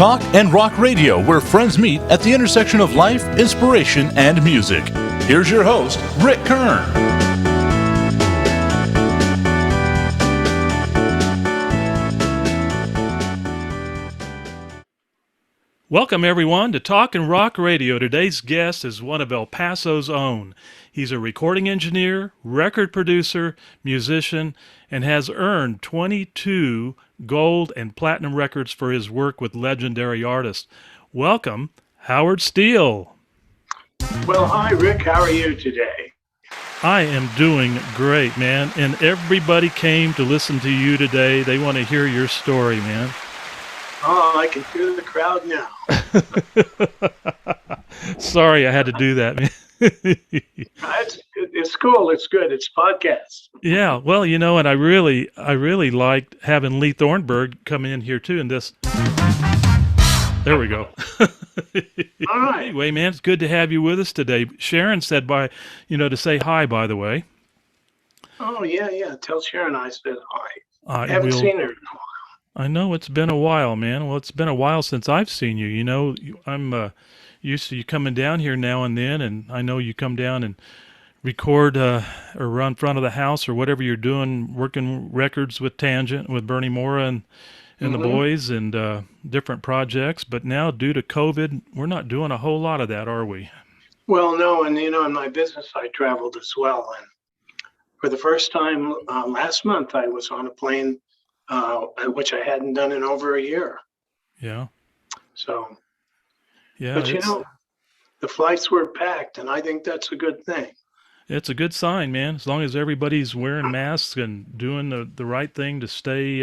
Talk and Rock Radio, where friends meet at the intersection of life, inspiration, and music. Here's your host, Rick Kern. Welcome, everyone, to Talk and Rock Radio. Today's guest is one of El Paso's own. He's a recording engineer, record producer, musician, and has earned 22 gold and platinum records for his work with legendary artists. Welcome, Howard Steele. Well, hi, Rick. How are you today? I am doing great, man. And everybody came to listen to you today. They want to hear your story, man. Oh, I can hear the crowd now. Sorry, I had to do that, man. It's cool. It's good. It's podcast. Yeah, well, you know, and I really liked having Lee Thornburg come in here too. And this, there we go. All right. Anyway, man, it's good to have you with us today. Sharon said to say hi, by the way. Oh yeah. Tell Sharon I said hi. I haven't seen her in a while. I know it's been a while, man. Well, it's been a while since I've seen you. You know, I'm used to you coming down here now and then, and I know you come down and record or run front of the house or whatever you're doing, working records with Tangent, with Bernie Mora and the boys and different projects. But now, due to COVID, we're not doing a whole lot of that, are we? Well, no, and in my business, I traveled as well. And for the first time last month, I was on a plane, which I hadn't done in over a year. Yeah. So, yeah. But the flights were packed, and I think that's a good thing. It's a good sign, man. As long as everybody's wearing masks and doing the right thing to stay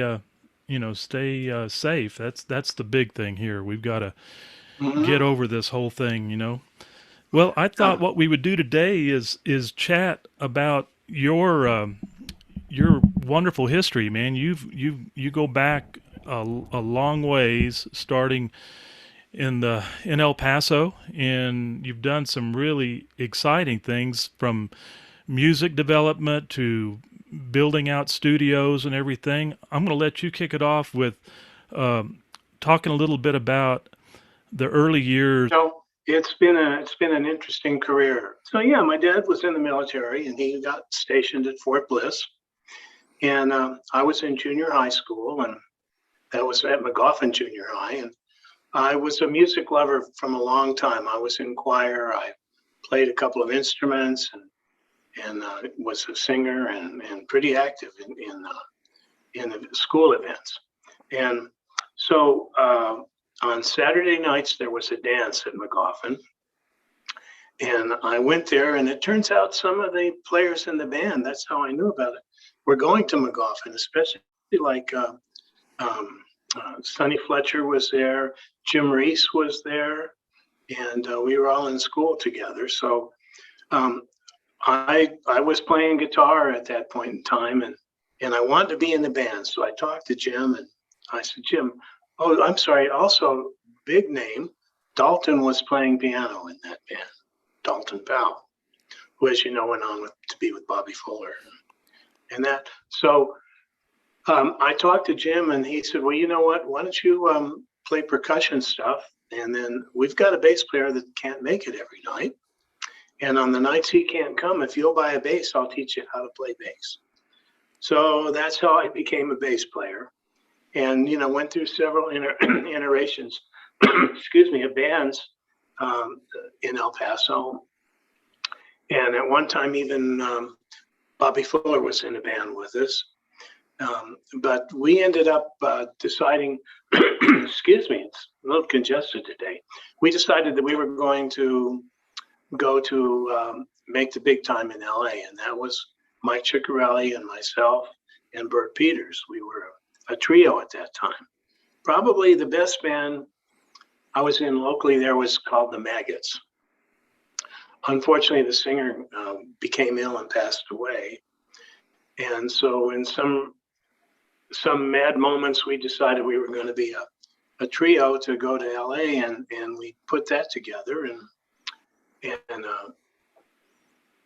safe. That's the big thing here. We've got to get over this whole thing, you know. Well, I thought what we would do today is chat about your wonderful history, man. You go back a long ways, starting in El Paso, and you've done some really exciting things, from music development to building out studios and everything. I'm going to let you kick it off with talking a little bit about the early years. So it's been an interesting career. So yeah, my dad was in the military, and he got stationed at Fort Bliss. And I was in junior high school, and that was at McGoffin Junior High. And I was a music lover from a long time. I was in choir. I played a couple of instruments and was a singer and pretty active in the school events. And so on Saturday nights, there was a dance at McGoffin. And I went there, and it turns out some of the players in the band, that's how I knew about it, were going to McGoffin, especially like Sonny Fletcher was there, Jim Reese was there, and we were all in school together. So I was playing guitar at that point in time, and I wanted to be in the band. So I talked to Jim, and I said, Jim, oh, I'm sorry, also big name, Dalton was playing piano in that band, Dalton Powell, who, as you know, went on to be with Bobby Fuller and that. So I talked to Jim, and he said, well, you know what, why don't you play percussion stuff? And then we've got a bass player that can't make it every night. And on the nights he can't come, if you'll buy a bass, I'll teach you how to play bass. So that's how I became a bass player. And, went through several iterations, of bands in El Paso. And at one time, even Bobby Fuller was in a band with us. But we ended up deciding, excuse me, it's a little congested today. We decided that we were going to go to make the big time in LA. And that was Mike Ciccarelli and myself and Bert Peters. We were a trio at that time. Probably the best band I was in locally there was called the Maggots. Unfortunately, the singer became ill and passed away. And so in some mad moments, we decided we were going to be a trio to go to LA, and we put that together. And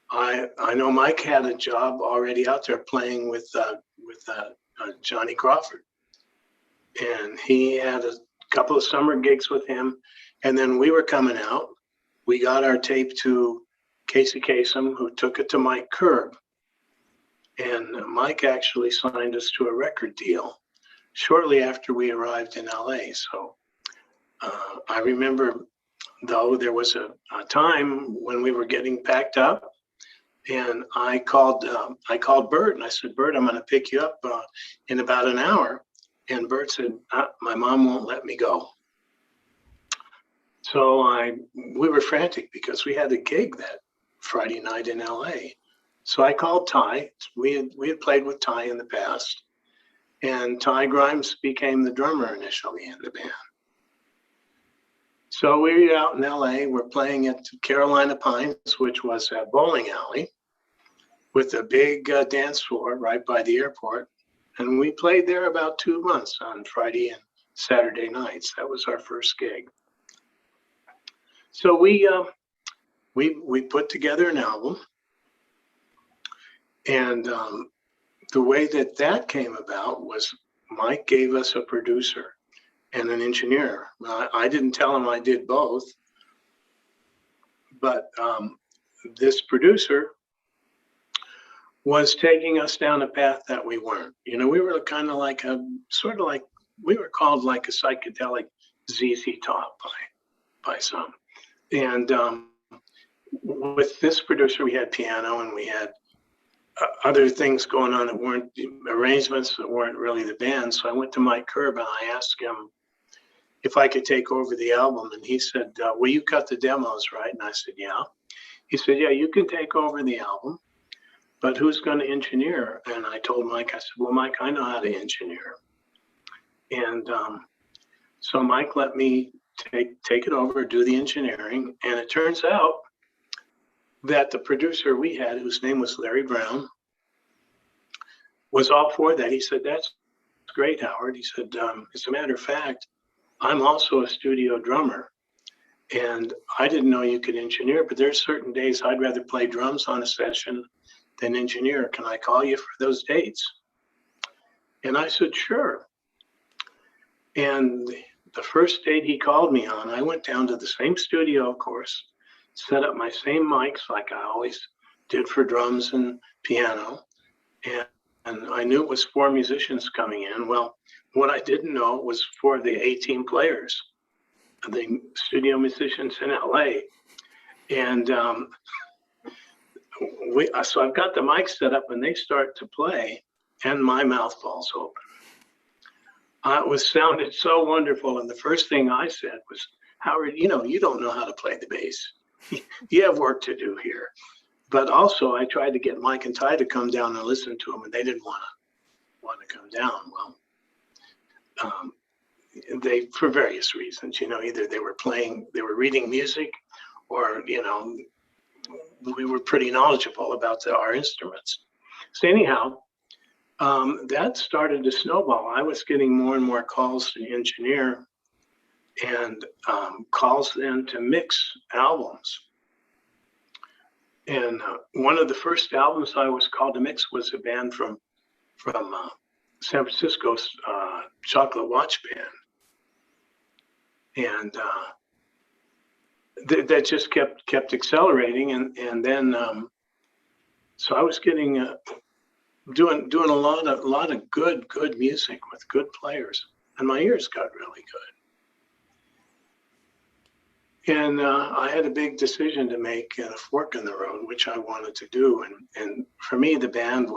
I know Mike had a job already out there playing with Johnny Crawford, and he had a couple of summer gigs with him. And then we were coming out. We got our tape to Casey Kasem, who took it to Mike Kern. And Mike actually signed us to a record deal shortly after we arrived in LA. So I remember, though, there was a time when we were getting packed up, and I called Bert, and I said, Bert, I'm going to pick you up in about an hour. And Bert said, my mom won't let me go. So we were frantic because we had a gig that Friday night in LA. So I called Ty. We had played with Ty in the past, and Ty Grimes became the drummer initially in the band. So we were out in LA. We're playing at Carolina Pines, which was a bowling alley with a big dance floor right by the airport. And we played there about 2 months on Friday and Saturday nights. That was our first gig. So we put together an album, and the way that came about was Mike gave us a producer and an engineer. I didn't tell him I did both, but this producer was taking us down a path that we weren't. You know, we were kind of like we were called like a psychedelic ZZ Top by some. And with this producer, we had piano, and we had other things going on that weren't arrangements, that weren't really the band. So I went to Mike Curb and I asked him if I could take over the album. And he said, well, you cut the demos, right? And I said, yeah. He said, yeah, you can take over the album, but who's going to engineer? And I told Mike, I said, well, Mike, I know how to engineer. And so Mike let me take it over, do the engineering. And it turns out that the producer we had, whose name was Larry Brown, was all for that. He said, that's great, Howard. He said, as a matter of fact, I'm also a studio drummer, and I didn't know you could engineer, but there's certain days I'd rather play drums on a session than engineer. Can I call you for those dates? And I said, sure. And the first date he called me on, I went down to the same studio, of course, set up my same mics like I always did for drums and piano. And I knew it was 4 musicians coming in. Well, what I didn't know was for the 18 players, the studio musicians in LA. And so I've got the mic set up, and they start to play, and my mouth falls open. It sounded so wonderful. And the first thing I said was, Howard, you know, you don't know how to play the bass. You have work to do here. But also, I tried to get Mike and Ty to come down and listen to them, and they didn't want to come down. Well, they, for various reasons, you know, either they were reading music, or, you know, we were pretty knowledgeable about our instruments. So anyhow, that started to snowball. I was getting more and more calls to engineer, and calls then to mix albums. And one of the first albums I was called to mix was a band from San Francisco's Chocolate Watch Band. And that just kept accelerating. And then, so I was getting, doing a lot of good music with good players, and my ears got really good. And I had a big decision to make, and a fork in the road, which I wanted to do. And for me, the band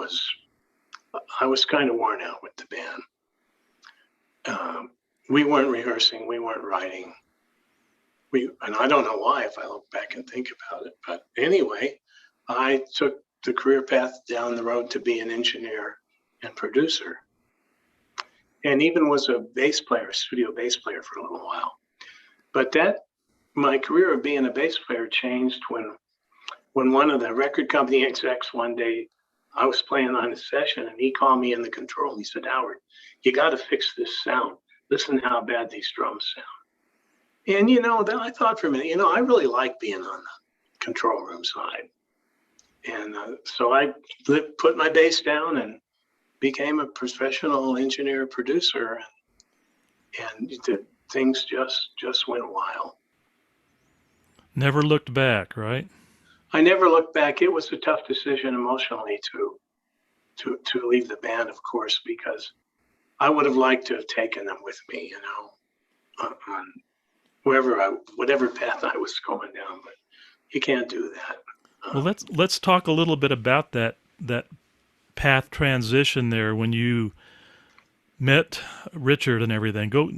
I was kind of worn out with the band. We weren't rehearsing, we weren't writing. And I don't know why, if I look back and think about it. But anyway, I took the career path down the road to be an engineer and producer. And even was a bass player, studio bass player for a little while. But my career of being a bass player changed when one of the record company execs one day, I was playing on a session, and he called me in the control. He said, Howard, you got to fix this sound. Listen how bad these drums sound. And, you know, then I thought for a minute, you know, I really like being on the control room side. And so I put my bass down and became a professional engineer producer. And things just went wild. Never looked back, right? I never looked back. It was a tough decision emotionally to leave the band, of course, because I would have liked to have taken them with me, on whatever path I was going down, but you can't do that. Well, let's talk a little bit about that path transition there when you met Richard and everything. Go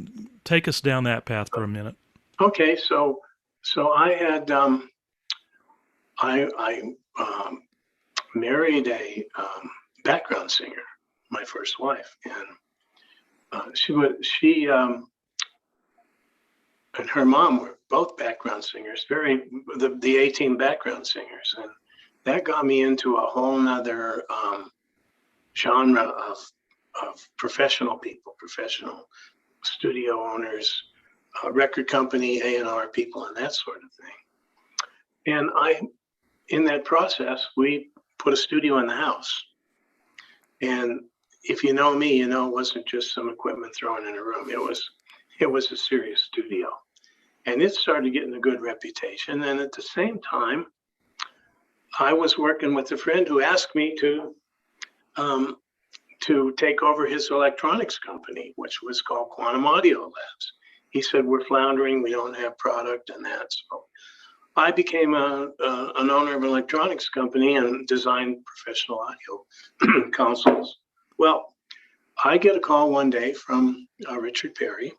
take us down that path for a minute. Okay, so I had I married a background singer, my first wife, and she and her mom were both background singers, the A-team background singers, and that got me into a whole nother genre of professional people, professional studio owners, record company, A&R people, and that sort of thing. And in that process, we put a studio in the house. And if you know me, it wasn't just some equipment thrown in a room. It was a serious studio. And it started getting a good reputation. And at the same time, I was working with a friend who asked me to take over his electronics company, which was called Quantum Audio Labs. He said, we're floundering, we don't have product and that. So I became an owner of an electronics company and designed professional audio consoles. Well, I get a call one day from Richard Perry,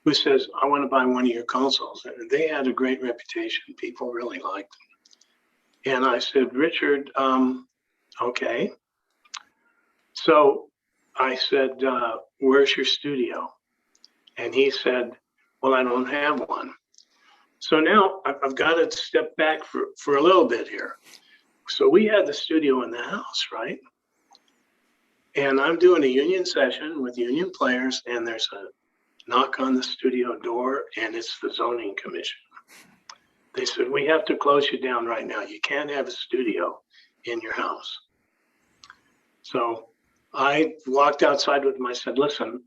who says, I want to buy one of your consoles. And they had a great reputation. People really liked them. And I said, Richard, okay. So I said, where's your studio? And he said, well, I don't have one. So now I've got to step back for a little bit here. So we had the studio in the house, right? And I'm doing a union session with union players, and there's a knock on the studio door, and it's the zoning commission. They said, we have to close you down right now. You can't have a studio in your house. So I walked outside with him. I said, listen,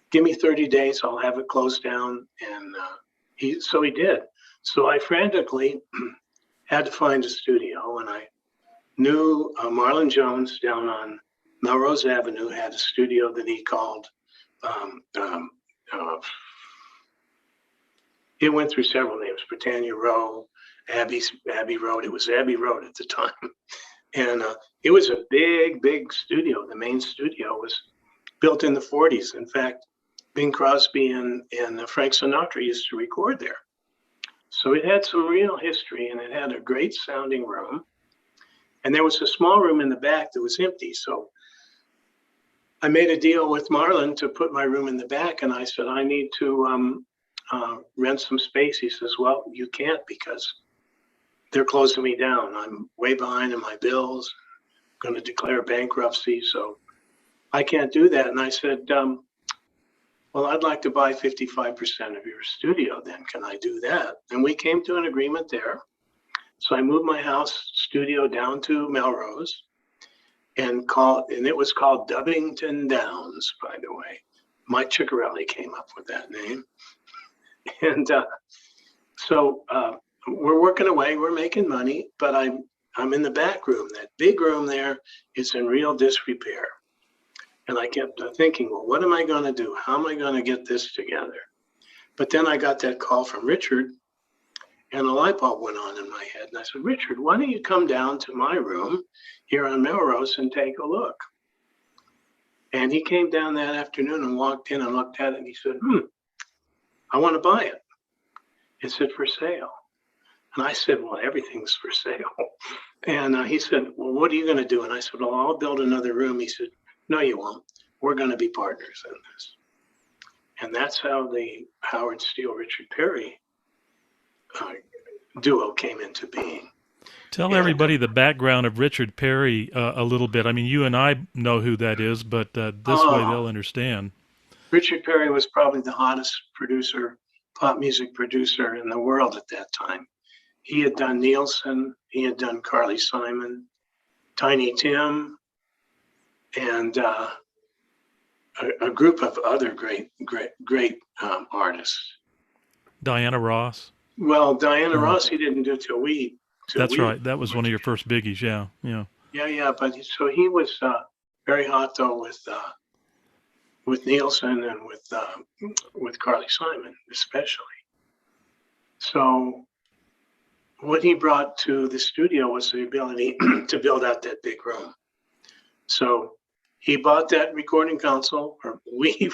give me 30 days. I'll have it closed down. And so he did. So I frantically had to find a studio, and I knew Marlon Jones down on Melrose Avenue had a studio that he called, it went through several names, Britannia Row, Abbey Road. It was Abbey Road at the time. And it was a big studio. The main studio was built in the 40s. In fact, Bing Crosby and Frank Sinatra used to record there. So it had some real history, and it had a great sounding room. And there was a small room in the back that was empty. So I made a deal with Marlon to put my room in the back, and I said, I need to rent some space. He says, well, you can't because they're closing me down. I'm way behind in my bills, going to declare bankruptcy, so I can't do that. And I said, well, I'd like to buy 55% of your studio then. Can I do that? And we came to an agreement there. So I moved my house studio down to Melrose, and it was called Dubbington Downs, by the way. Mike Ciccarelli came up with that name. And so we're working away, we're making money, but I'm in the back room. That big room there is in real disrepair. And I kept thinking, well, what am I going to do? How am I going to get this together? But then I got that call from Richard, and a light bulb went on in my head. And I said, Richard, why don't you come down to my room here on Melrose and take a look? And he came down that afternoon and walked in and looked at it, and he said, I want to buy it. Is it for sale? And I said, well, everything's for sale. And he said, well, what are you going to do? And I said, well, I'll build another room. He said, no, you won't. We're going to be partners in this. And that's how the Howard Steele, Richard Perry duo came into being. Tell everybody the background of Richard Perry a little bit. I mean, you and I know who that is, but this way they'll understand. Richard Perry was probably the hottest producer, pop music producer in the world at that time. He had done Nielsen, he had done Carly Simon, Tiny Tim, and a group of other great artists. Diana Ross. Well, Diana Ross, he didn't do till we. That's right. That was one of your first biggies. Yeah, yeah. Yeah. But so he was very hot though with Nielsen and with Carly Simon especially. So what he brought to the studio was the ability to build out that big room. So he bought that recording console, or we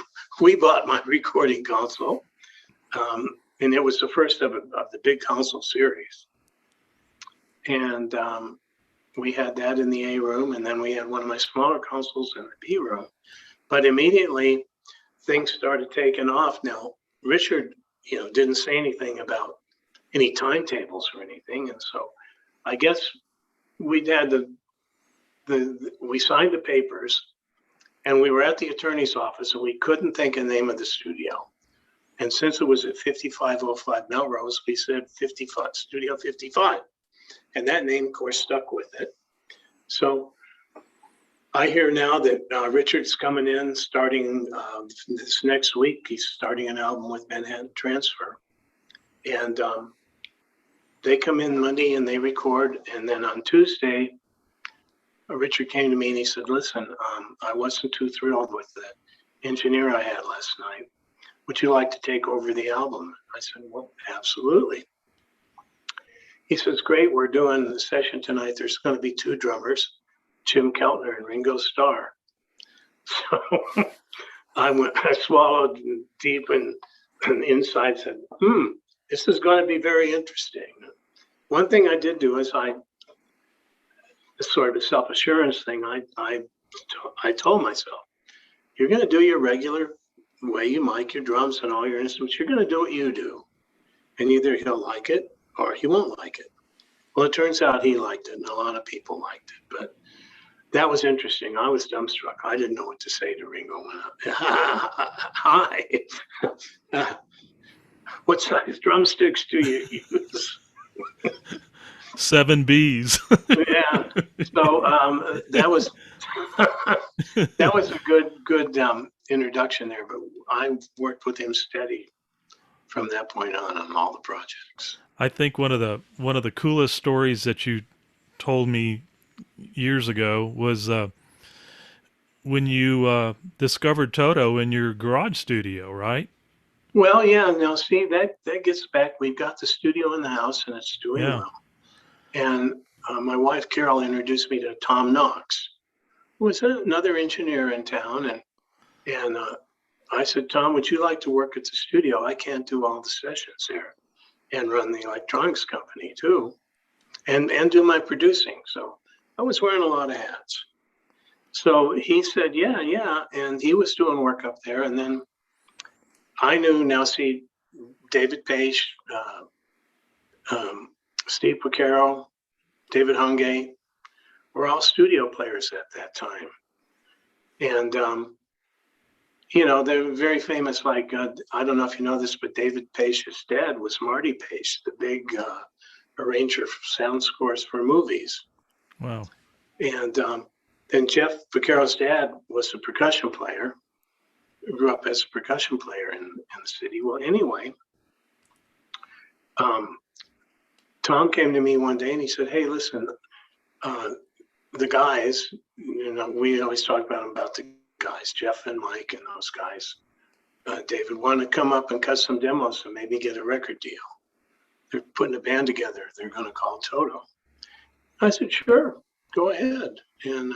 bought my recording console, and it was the first of the big console series. And we had that in the A room, and then we had one of my smaller consoles in the B room. But immediately things started taking off. Now, Richard, didn't say anything about any timetables or anything. And so I guess we'd had we signed the papers, and we were at the attorney's office, and we couldn't think of the name of the studio. And since it was at 5505 Melrose, we said 55, Studio 55. And that name, of course, stuck with it. So I hear now that Richard's coming in starting this next week. He's starting an album with Manhattan Transfer. And they come in Monday and they record. And then on Tuesday, Richard came to me and he said, listen, I wasn't too thrilled with the engineer I had last night. Would you like to take over the album? I said, well, absolutely. He says, great, we're doing the session tonight. There's going to be 2 drummers, Jim Keltner and Ringo Starr. So I swallowed deep and inside said, this is going to be very interesting. One thing I did do is sort of a self-assurance thing. I told myself, you're going to do your regular way you mic your drums and all your instruments. You're going to do what you do. And either he'll like it or he won't like it. Well, it turns out he liked it, and a lot of people liked it. But that was interesting. I was dumbstruck. I didn't know what to say to Ringo when hi. What size drumsticks do you use? 7 Bs. Yeah. So that was a good introduction there. But I worked with him steady from that point on all the projects. I think one of the coolest stories that you told me years ago was when you discovered Toto in your garage studio, right? Well, yeah. Now, see, that gets back. We've got the studio in the house, and it's doing well. And my wife Carol introduced me to Tom Knox, who was another engineer in town, and I said, Tom, would you like to work at the studio? I can't do all the sessions there, and run the electronics company too, and do my producing. So I was wearing a lot of hats. So he said, yeah. And he was doing work up there. And then I knew, now see, David Page, Steve Porcaro, David Hungate were all studio players at that time. And, they're very famous, like, I don't know if you know this, but David Page's dad was Marty Page, the big arranger for sound scores for movies. Wow. And then Jeff Porcaro's dad was a percussion player, grew up as a percussion player in the city. Well, anyway, Tom came to me one day and he said, hey, listen, the guys, we always talk about the guys, Jeff and Mike and those guys, David, want to come up and cut some demos and maybe get a record deal. They're putting a band together. They're going to call Toto. I said, sure, go ahead. And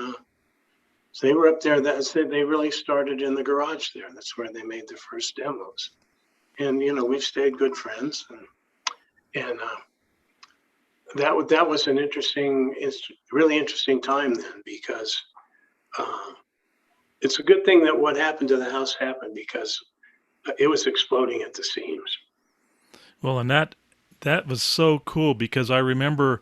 so they were up there. They really started in the garage there. That's where they made their first demos. And, we've stayed good friends. And that was an really interesting time then, because it's a good thing that what happened to the house happened, because it was exploding at the seams. Well, and that was so cool, because I remember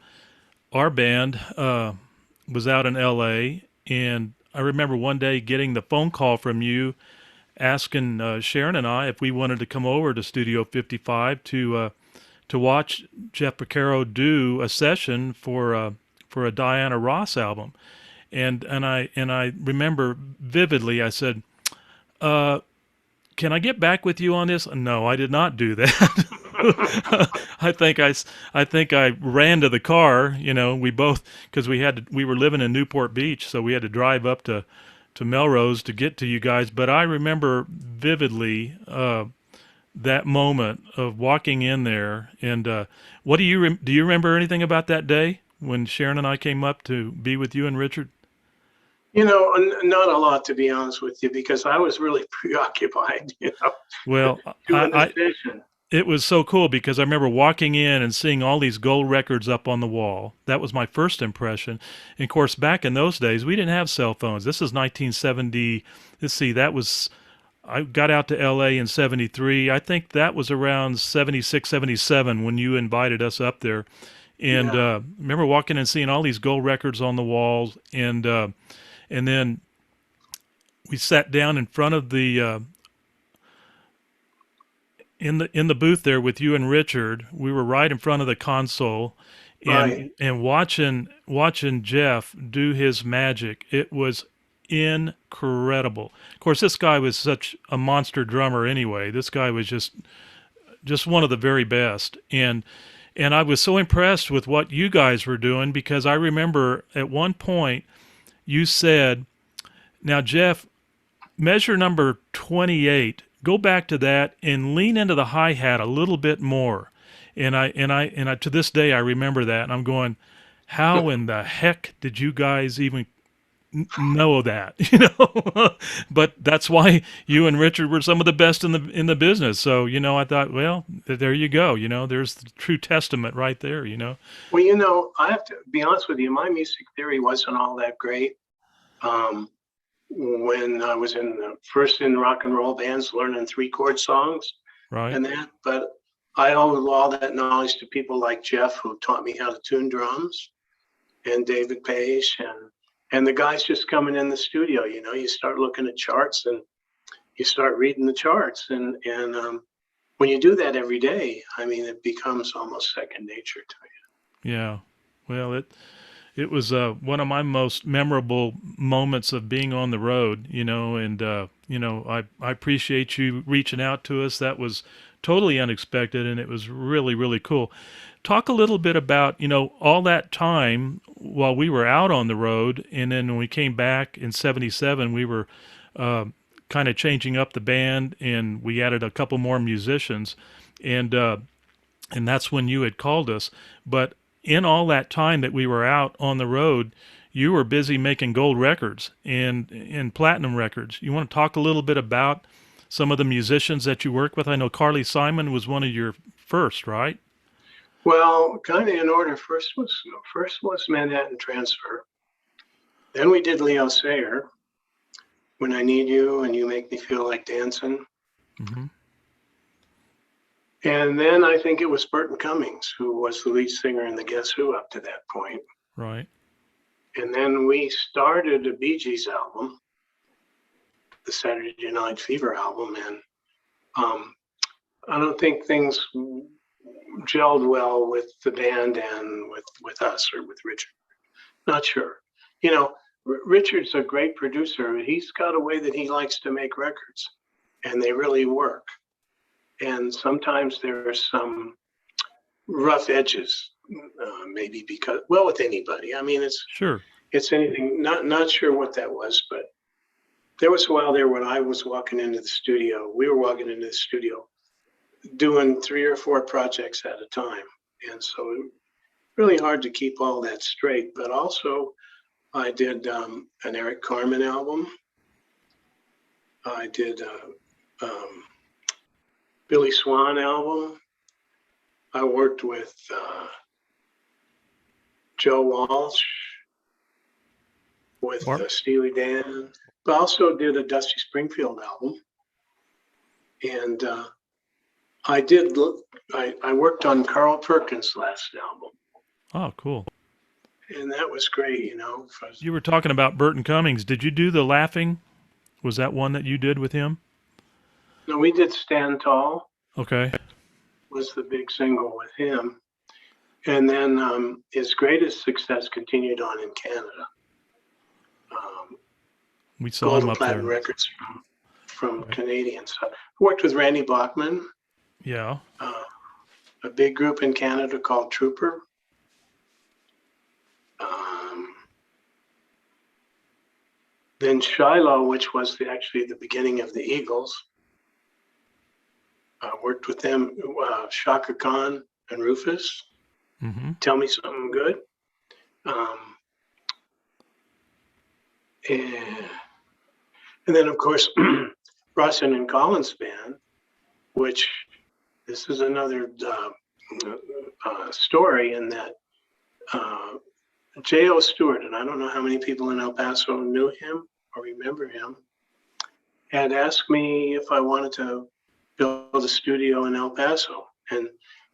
our band was out in LA, and I remember one day getting the phone call from you asking Sharon and I if we wanted to come over to Studio 55 to watch Jeff Porcaro do a session for a Diana Ross album. And I remember vividly, I said, Can I get back with you on this? No, I did not do that. I think I ran to the car. You know, we both, because we were living in Newport Beach, so we had to drive up to Melrose to get to you guys. But I remember vividly that moment of walking in there. And what do you remember anything about that day when Sharon and I came up to be with you and Richard? You know, not a lot, to be honest with you, because I was really preoccupied, Well, doing this vision. it was so cool because I remember walking in and seeing all these gold records up on the wall. That was my first impression. And of course, back in those days, we didn't have cell phones. This is 1970. Let's see, I got out to LA in 73. I think that was around 76, 77 when you invited us up there. And remember walking and seeing all these gold records on the walls. And then we sat down in front of the in the booth there with you and Richard. We were right in front of the console, and watching Jeff do his magic. It was incredible. Of course, this guy was such a monster drummer anyway. This guy was just one of the very best. And I was so impressed with what you guys were doing, because I remember at one point you said, "Now, Jeff, measure number 28. Go back to that and lean into the hi-hat a little bit more." And I to this day I remember that, and I'm going, how in the heck did you guys even know that? But that's why you and Richard were some of the best in the business. So I thought, well, there you go. There's the true testament right there. Well, I have to be honest with you. My music theory wasn't all that great. When I was first in rock and roll bands, learning 3-chord songs, right? And that, but I owe all that knowledge to people like Jeff, who taught me how to tune drums, and David Page, and the guys just coming in the studio. You start looking at charts and you start reading the charts, and when you do that every day, I mean, it becomes almost second nature to you. Yeah, well, it was one of my most memorable moments of being on the road, and I appreciate you reaching out to us. That was totally unexpected, and it was really, really cool. Talk a little bit about, all that time while we were out on the road, and then when we came back in 77, we were kind of changing up the band, and we added a couple more musicians, and that's when you had called us. But in all that time that we were out on the road, you were busy making gold records and platinum records. You want to talk a little bit about some of the musicians that you work with? I know Carly Simon was one of your first, right? Well, kind of in order. First was Manhattan Transfer. Then we did Leo Sayer, When I Need You and You Make Me Feel Like Dancing. Mm-hmm. And then I think it was Burton Cummings, who was the lead singer in the Guess Who up to that point. Right. And then we started a Bee Gees album, the Saturday Night Fever album, and I don't think things gelled well with the band and with us or with Richard. Not sure. Richard's a great producer. He's got a way that he likes to make records, and they really work. And sometimes there are some rough edges, maybe because, well, with anybody. I mean, it's anything. Not sure what that was, but there was a while there when I was walking into the studio. We were walking into the studio, doing 3 or 4 projects at a time, and so it was really hard to keep all that straight. But also, I did an Eric Carmen album. I did Billy Swan album. I worked with Joe Walsh, with Steely Dan, but also did a Dusty Springfield album. And I worked on Carl Perkins' last album. Oh, cool. And that was great, You were talking about Burton Cummings. Did you do The Laughing? Was that one that you did with him? No, we did Stand Tall. Okay. Was the big single with him. And then his greatest success continued on in Canada. We saw him up there. Records from Right. Canadians. I worked with Randy Bachman, Yeah. a big group in Canada called Trooper. Um, then Shiloh, which was actually the beginning of the Eagles. I worked with them, Shaka Khan and Rufus. Mm-hmm. Tell Me Something Good. And then, of course, Rawson and Collins Band, which this is another story in that J.O. Stewart, and I don't know how many people in El Paso knew him or remember him, had asked me if I wanted to build a studio in El Paso. And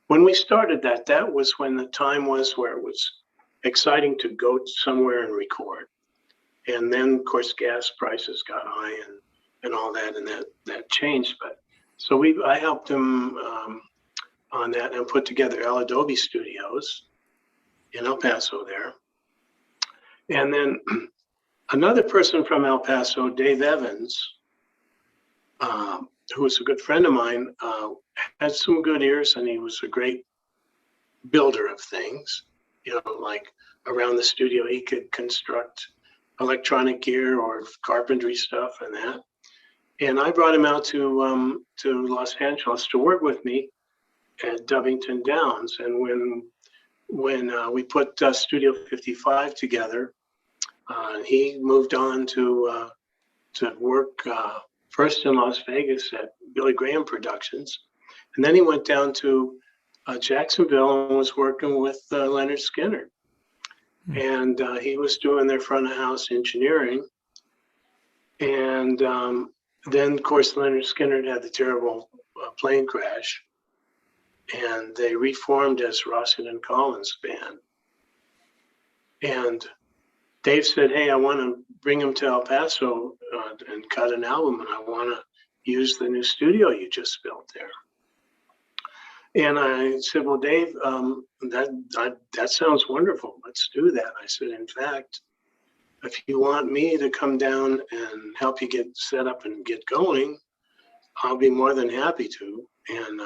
when we started that, that was when the time was where it was exciting to go somewhere and record. And then, of course, gas prices got high and all that, and that changed. But so I helped him on that and put together El Adobe Studios in El Paso there. And then another person from El Paso, Dave Evans, who was a good friend of mine, had some good ears, and he was a great builder of things. Like around the studio, he could construct electronic gear or carpentry stuff and that. And I brought him out to Los Angeles to work with me at Dubbington Downs. And when we put Studio 55 together, he moved on to work first in Las Vegas at Billy Graham Productions, and then he went down to Jacksonville and was working with Leonard Skinner. And he was doing their front of house engineering. And then, of course, Leonard Skinner had the terrible plane crash, and they reformed as Rawson and Collins Band. And Dave said, "Hey, I want to bring him to El Paso and cut an album, and I want to use the new studio you just built there." And I said, "Well, Dave, that sounds wonderful. Let's do that." I said, "In fact, if you want me to come down and help you get set up and get going, I'll be more than happy to." And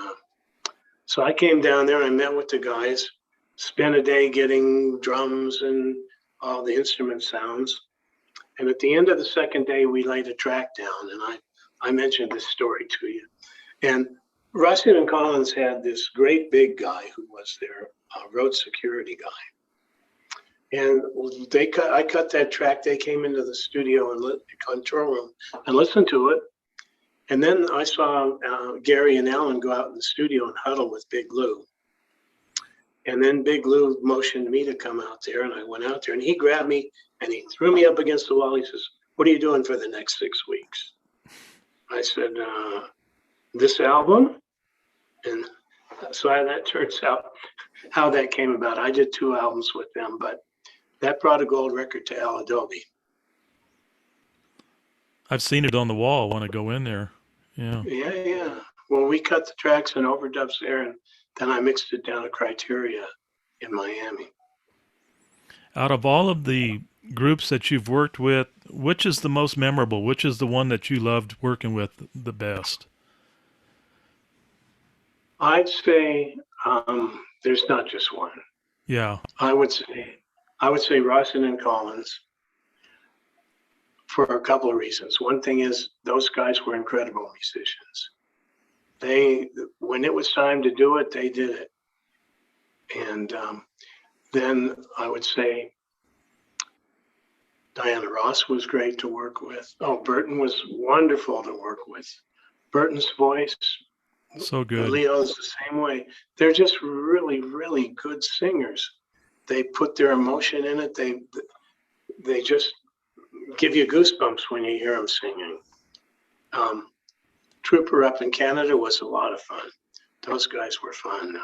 so I came down there and I met with the guys, spent a day getting drums and all the instrument sounds. And at the end of the second day, we laid a track down, and I mentioned this story to you. And Rawson and Collins had this great big guy who was their road security guy. And I cut that track. They came into the studio and the control room and listened to it. And then I saw Gary and Alan go out in the studio and huddle with Big Lou. And then Big Lou motioned me to come out there, and I went out there, and he grabbed me and he threw me up against the wall. He says, "What are you doing for the next 6 weeks?" I said, "This album." And so that turns out how that came about. I did 2 albums with them, but that brought a gold record to El Adobe. I've seen it on the wall when I go in there. Yeah. Yeah. Well, we cut the tracks and overdubs there, and then I mixed it down to Criteria in Miami. Out of all of the groups that you've worked with, which is the most memorable? Which is the one that you loved working with the best? I'd say there's not just one. Yeah. I would say Rawson and Collins for a couple of reasons. One thing is those guys were incredible musicians. When it was time to do it, they did it. And then I would say Diana Ross was great to work with. Oh, Burton was wonderful to work with. Burton's voice, So good. Leo's the same way. They're just really, really good singers. They put their emotion in it. They just give you goosebumps when you hear them singing. Trooper up in Canada was a lot of fun. Those guys were fun.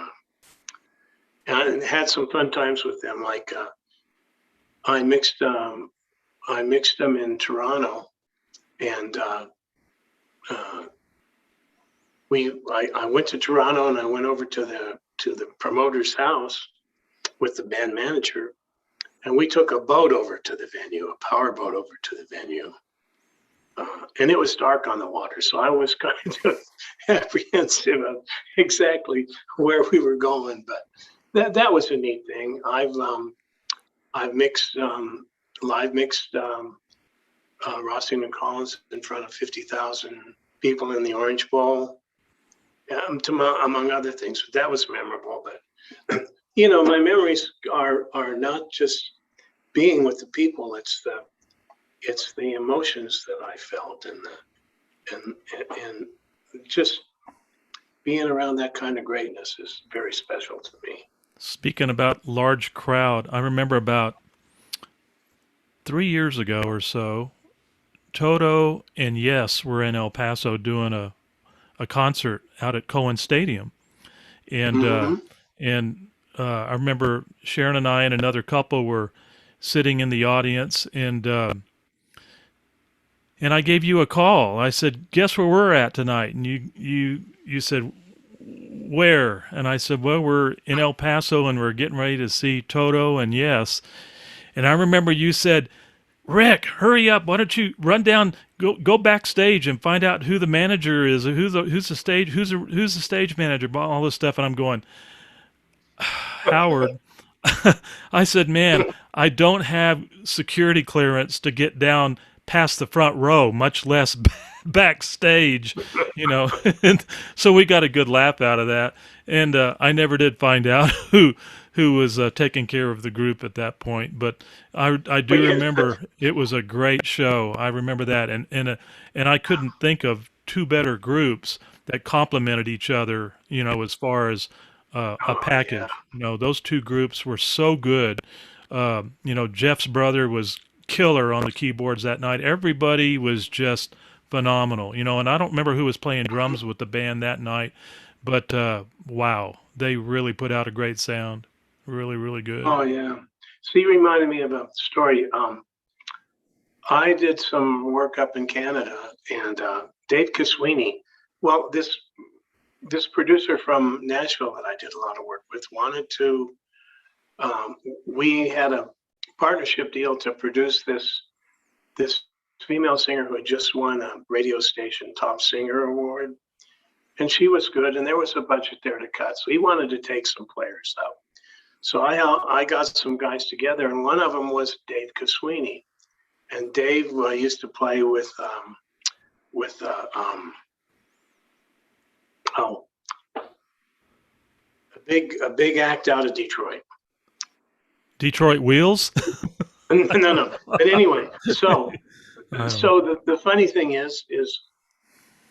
And I had some fun times with them. Like I mixed them in Toronto, and I went to Toronto and I went over to the promoter's house with the band manager, and we took a boat over to the venue, a power boat over to the venue. and it was dark on the water, so I was kind of apprehensive of exactly where we were going. But that was a neat thing. I've mixed live mixed Rossi and Collins in front of 50,000 people in the Orange Bowl, among other things. That was memorable. But my memories are not just being with the people. It's the emotions that I felt, and just being around that kind of greatness is very special to me. Speaking about large crowd, I remember about 3 years ago or so, Toto and Yes were in El Paso doing a concert out at Cohen Stadium, and Mm-hmm. I remember Sharon and I and another couple were sitting in the audience, and I gave you a call. I said, "Guess where we're at tonight?" And you said, "Where?" And I said, "Well, we're in El Paso, and we're getting ready to see Toto and Yes." And I remember you said, "Rick, hurry up! Why don't you run down, go backstage and find out who the manager is, who's the stage manager, all this stuff." And I'm going, Howard, I said, "Man, I don't have security clearance to get down past the front row, much less backstage, And so we got a good laugh out of that. And I never did find out who was taking care of the group at that point. But I do remember it was a great show. I remember that, and I couldn't think of two better groups that complemented each other, as far as a package. Yeah. Those two groups were so good. Jeff's brother was killer on the keyboards that night. Everybody was just phenomenal, and I don't remember who was playing drums with the band that night, but wow, they really put out a great sound. Really, really good. Oh yeah. So you reminded me of a story. I did some work up in Canada, and Dave Caswini. Well, this producer from Nashville that I did a lot of work with wanted to. We had a partnership deal to produce this female singer who had just won a radio station top singer award, and she was good, and there was a budget there to cut. So he wanted to take some players out. So I got some guys together, and one of them was Dave Caswini, and Dave used to play with a big act out of Detroit. Detroit Wheels? No. But anyway, so the funny thing is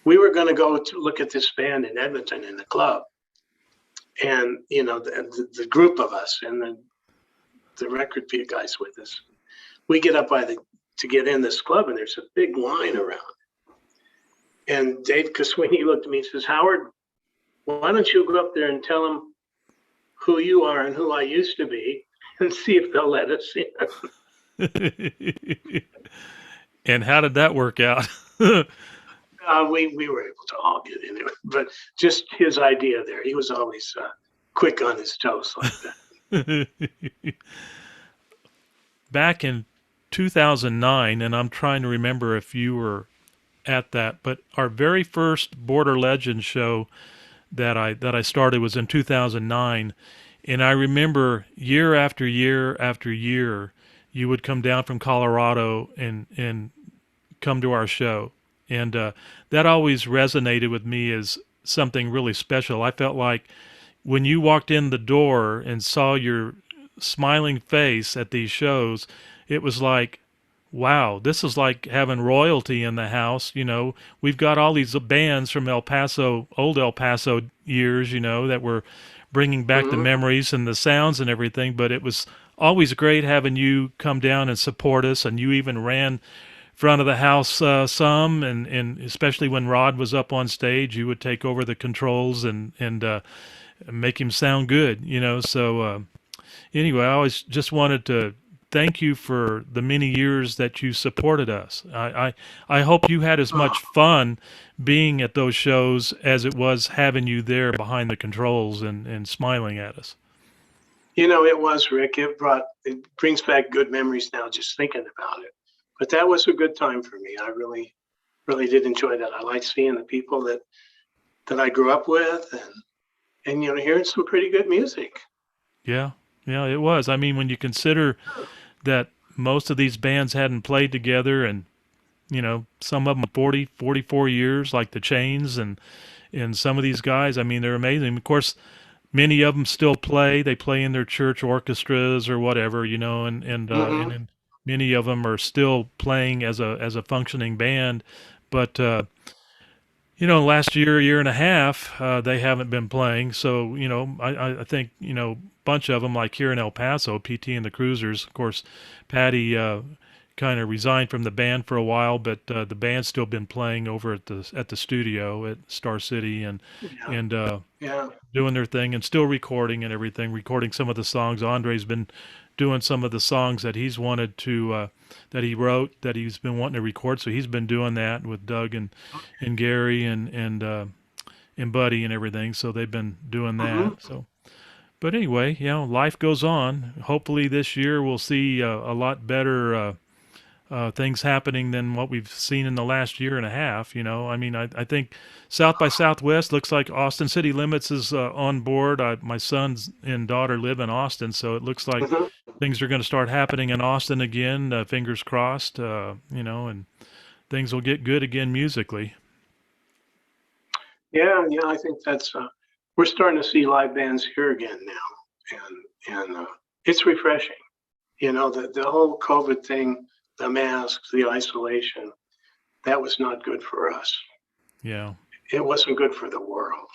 we were going to go to look at this band in Edmonton in the club, and the group of us and the record guys with us, we get up to get in this club, and there's a big line around. And Dave Caswini looked at me and says, "Howard, why don't you go up there and tell them who you are and who I used to be, and see if they'll let us in." And how did that work out? We were able to all get into it, but just his idea there. He was always quick on his toes like that. Back in 2009, and I'm trying to remember if you were at that, but our very first Border Legends show that I started was in 2009, and I remember year after year after year, you would come down from Colorado and come to our show. And that always resonated with me as something really special. I felt like when you walked in the door and saw your smiling face at these shows, it was like, wow, this is like having royalty in the house. We've got all these bands from El Paso, old El Paso years, that were bringing back the memories and the sounds and everything. But it was always great having you come down and support us, and you even ran front of the house some, and especially when Rod was up on stage, you would take over the controls and make him sound good, So anyway, I always just wanted to thank you for the many years that you supported us. I hope you had as much fun being at those shows as it was having you there behind the controls and smiling at us. It was, Rick. It brings back good memories now just thinking about it. But that was a good time for me. I really really did enjoy that. I like seeing the people that I grew up with, and hearing some pretty good music. Yeah, yeah, it was. I mean, when you consider that most of these bands hadn't played together, and some of them 40, 44 years, like the Chains, and some of these guys, I mean, they're amazing. Of course, many of them still play. They play in their church orchestras or whatever, and then many of them are still playing as a functioning band. But last year and a half, they haven't been playing. So I think a bunch of them, like here in El Paso, PT and the Cruisers. Of course, Patty kind of resigned from the band for a while, but the band's still been playing over at the studio at Star City and Yeah. and Yeah. doing their thing and still recording and everything, recording some of the songs. Andre's been doing some of the songs that he's wanted to, that he wrote, that he's been wanting to record. So he's been doing that with Doug and Gary and Buddy and everything. So they've been doing that. So, but anyway, life goes on. Hopefully this year we'll see a lot better things happening than what we've seen in the last year and a half. I mean, I think South by Southwest looks like Austin City Limits is on board. My sons and daughter live in Austin, so it looks like things are going to start happening in Austin again. Fingers crossed, and things will get good again musically. Yeah, I think that's we're starting to see live bands here again now, and it's refreshing. The whole COVID thing, the masks, the isolation, that was not good for us. Yeah. It wasn't good for the world.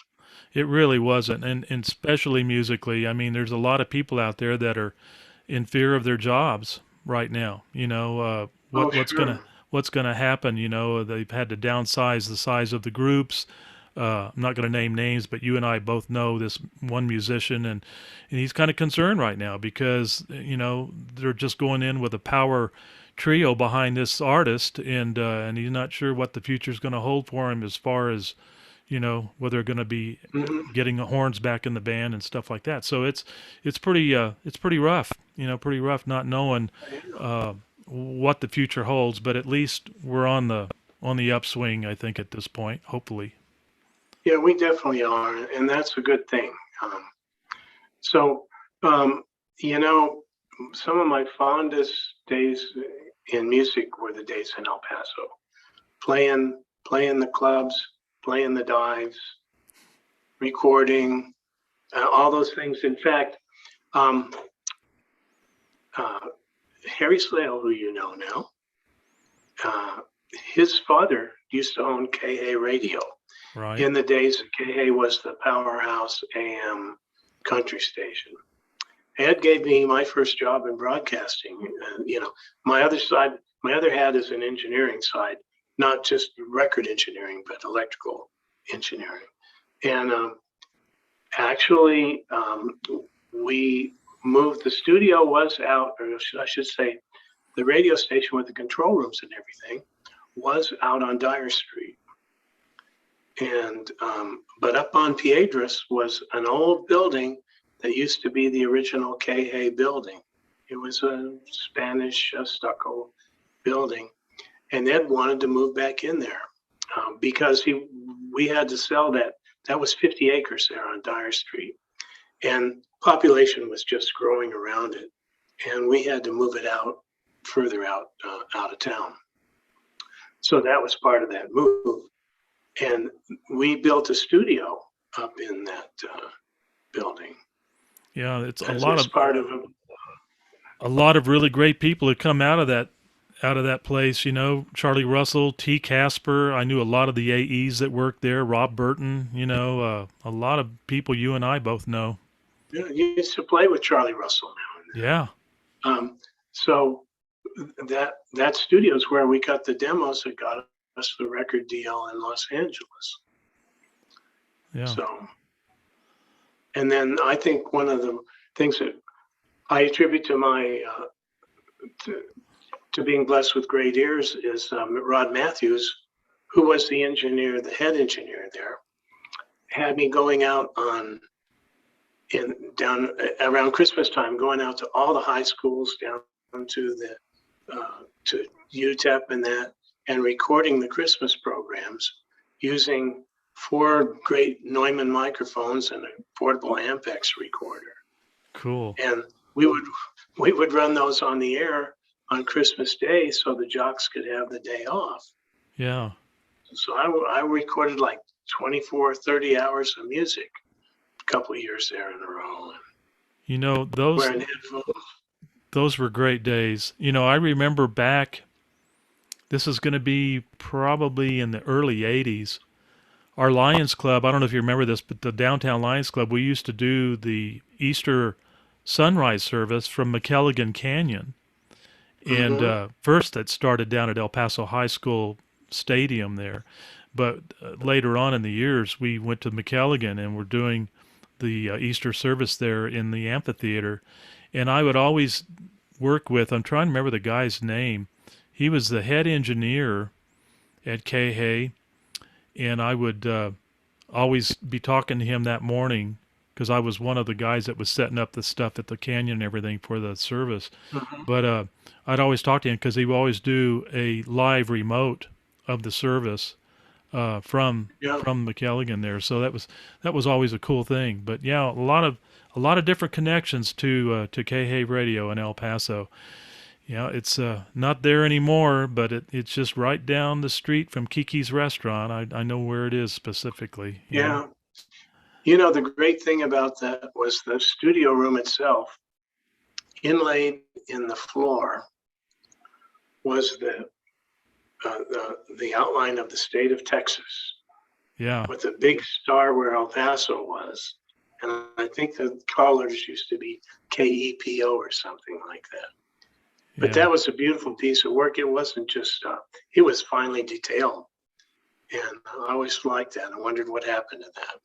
It really wasn't, and especially musically. I mean, there's a lot of people out there that are in fear of their jobs right now. What's gonna happen? They've had to downsize the size of the groups. I'm not going to name names, but you and I both know this one musician, and he's kind of concerned right now because they're just going in with a power trio behind this artist, and he's not sure what the future is going to hold for him as far as whether they're going to be getting the horns back in the band and stuff like that. So it's pretty rough, pretty rough not knowing what the future holds. But at least we're on the upswing, I think, at this point. Hopefully. Yeah, we definitely are, and that's a good thing. Some of my fondest days in music were the days in El Paso, playing the clubs, playing the dives, recording, all those things. In fact, Harry Slale, who you know now, his father used to own KA Radio. Right. In the days that KA was the powerhouse AM country station. Ed gave me my first job in broadcasting. My other hat is an engineering side, not just record engineering, but electrical engineering. And actually, we moved, the studio was out, or I should say, the radio station with the control rooms and everything was out on Dyer Street. And but up on Piedras was an old building that used to be the original KA building. It was a Spanish stucco building, and Ed wanted to move back in there because we had to sell that. That was 50 acres there on Dyer Street, and population was just growing around it, and we had to move it out further out of town. So that was part of that move. And we built a studio up in that building. Yeah, it's a lot of really great people who come out of that place. Charlie Russell, T. Casper. I knew a lot of the AEs that worked there. Rob Burton. A lot of people you and I both know. Yeah, you used to play with Charlie Russell now and then. Yeah. So that studio is where we got the demos that got us the record deal in Los Angeles. Yeah. So, and then I think one of the things that I attribute to my to being blessed with great ears is Rod Matthews, who was the engineer, the head engineer there, had me going out down around Christmas time, going out to all the high schools down to the to UTEP and that. and recording the Christmas programs using 4 great Neumann microphones and a portable Ampex recorder. Cool. And we would run those on the air on Christmas Day so the jocks could have the day off. Yeah. So I recorded like 24, 30 hours of music a couple of years there in a row. You know, Wearing headphones. those were great days. You know, I remember back, this is going to be probably in the early 80s. Our Lions Club, I don't know if you remember this, but the Downtown Lions Club, we used to do the Easter sunrise service from McElligan Canyon. And first that started down at El Paso High School Stadium there. But later on in the years, we went to McElligan and we're doing the Easter service there in the amphitheater. And I would always work with, I'm trying to remember the guy's name. He was the head engineer at KHAY, and I would always be talking to him that morning because I was one of the guys that was setting up the stuff at the canyon and everything for the service. But I'd always talk to him because he would always do a live remote of the service from McElligan there. So that was always a cool thing. But yeah, a lot of different connections to KHAY Radio in El Paso. Yeah, it's not there anymore, but it's just right down the street from Kiki's Restaurant. I know where it is specifically. Yeah. You know, the great thing about that was the studio room itself, inlaid in the floor, was the outline of the state of Texas. Yeah. With a big star where El Paso was. And I think the colors used to be KEPO or something like that. But that was a beautiful piece of work. It wasn't just, it was finely detailed. And I always liked that. I wondered what happened to that.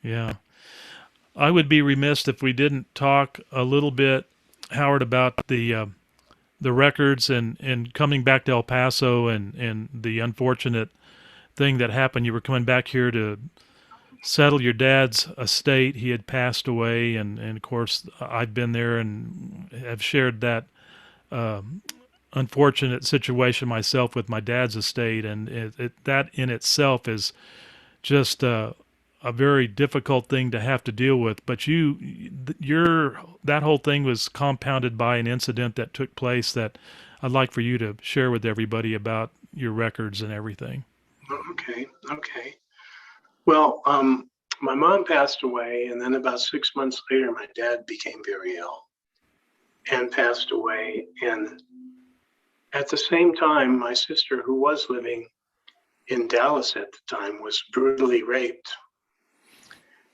Yeah. I would be remiss if we didn't talk a little bit, Howard, about the records and coming back to El Paso and the unfortunate thing that happened. You were coming back here to settle your dad's estate. He had passed away, and of course I've been there and have shared that unfortunate situation myself with my dad's estate, and that in itself is just a very difficult thing to have to deal with. But that whole thing was compounded by an incident that took place that I'd like for you to share with everybody about your records and everything. Okay. Well, my mom passed away, and then about 6 months later, my dad became very ill and passed away. And at the same time, my sister, who was living in Dallas at the time, was brutally raped.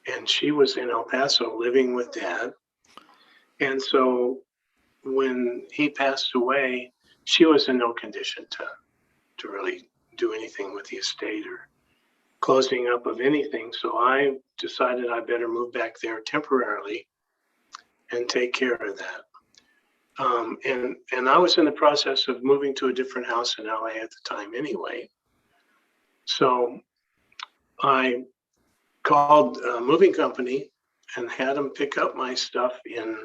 And she was in El Paso living with Dad. And so when he passed away, she was in no condition to really do anything with the estate or closing up of anything. So I decided I better move back there temporarily and take care of that. And I was in the process of moving to a different house in LA at the time anyway. So I called a moving company and had them pick up my stuff and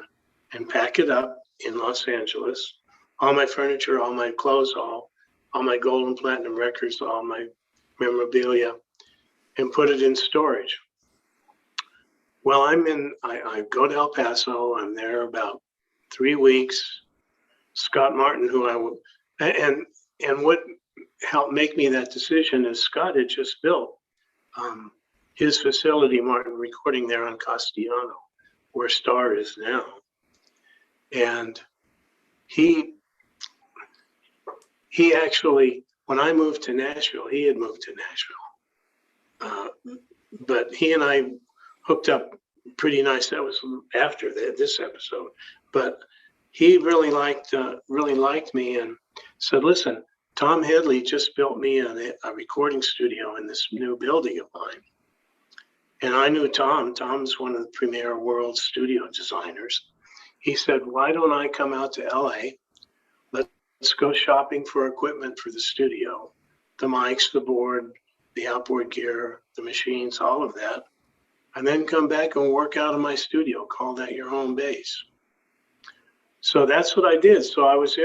pack it up in Los Angeles. All my furniture, all my clothes, all my gold and platinum records, all my memorabilia, and put it in storage. Well, I go to El Paso. I'm there about 3 weeks. Scott Martin, and what helped make me that decision is Scott had just built his facility, Martin Recording, there on Castellano, where Star is now. And he actually, when I moved to Nashville, he had moved to Nashville. But he and I hooked up pretty nice. That was after this episode. But he really liked me and said, listen, Tom Headley just built me a recording studio in this new building of mine. And I knew Tom. Tom's one of the premier world studio designers. He said, why don't I come out to LA? Let's go shopping for equipment for the studio, the mics, the board, the outboard gear, the machines, all of that. And then come back and work out of my studio. Call that your home base. So that's what I did. So I was